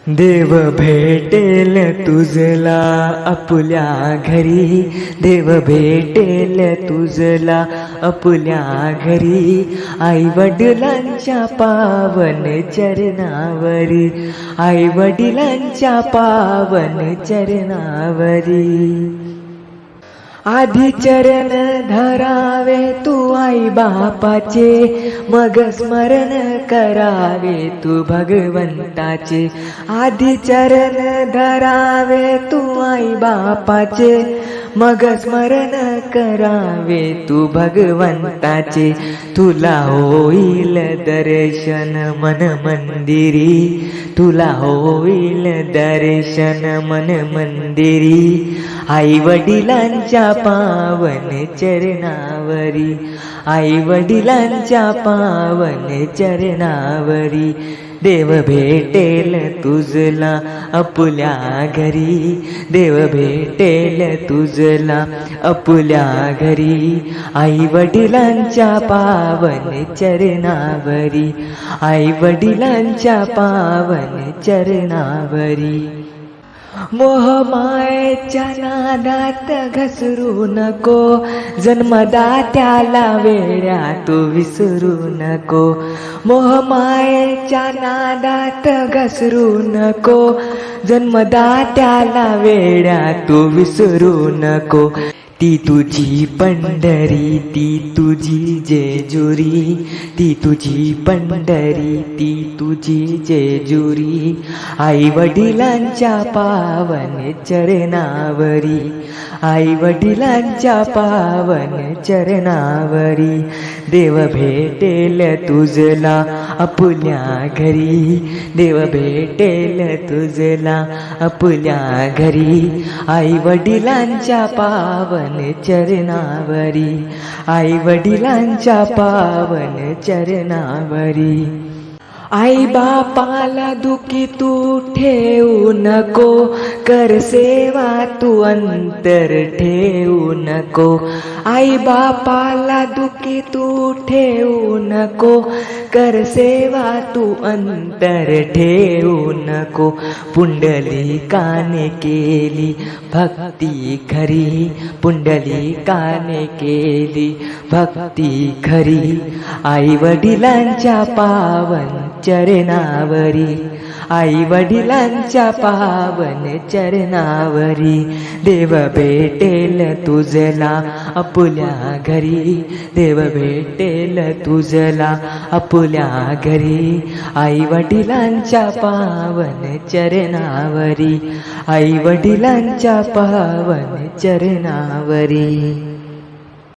देव भेटेल तुझला आपुल्या घरी, देव भेटेल तुझला आपुल्या घरी, आई वडिलांच्या पावन चरणावरी, आई वडिलांच्या पावन चरणावरी। आधी चरण धरावे तू आई बापाचे, मग स्मरण करावे तू भगवंताचे। आधी चरण धरावे तू आई बापाचे, मग स्मरण करावे तू भगवंताचे। तुला होईल दर्शन मन मंदिरी, तुला होईल दर्शन मन मंदिरी, आई वडिलांच्या पावन चरणावरी, आई वडिलांच्या पावन चरणावरी। देव भेटेल तुझला आपुल्या घरी, देव भेटेल तुझला आपुल्या घरी, आई वडिलांच्या पावन चरणावरी, आई वडिलांच्या पावन चरणावरी। मोहमायेच्या नादात घसरू नको, जन्मदात्याला वेड्या तू विसरू नको। मोहमायेच्या नादात घसरू नको, जन्मदात्याला वेड्या तू विसरू नको। ती तुझी पंढरी, ती तुझी जेजुरी, ती तुझी पंढरी, ती तुझी जेजुरी, आई वडिलांच्या पावन चरणावरी, आई वडिलांच्या पावन चरणावरी। देव भेटेल तुझला आपुल्या घरी, देव भेटेल तुझला आपुल्या घरी, आई वडिलांच्या पावन चरणावरी, आई वडिलांच्या पावन चरणावरी। आई बापाला दुखी तू ठेवू नको, कर सेवा तू अंतर ठेवू नको। आई बापाला दुखी तू ठेवू नको, कर सेवा तू अंतर ठेवू नको। पुंडलिकाने केली भक्ती खरी, पुंडलिकाने केली भक्ती खरी, आई वडिलांच्या पावन चरणावरी, आई वडिलांच्या पावन चरणावरी। देव भेटेल तुझला आपुल्या घरी, देव भेटेल तुझला आपुल्या घरी, आई वडिलांच्या पावन चरणावरी, आई वडिलांच्या पावन चरणावरी।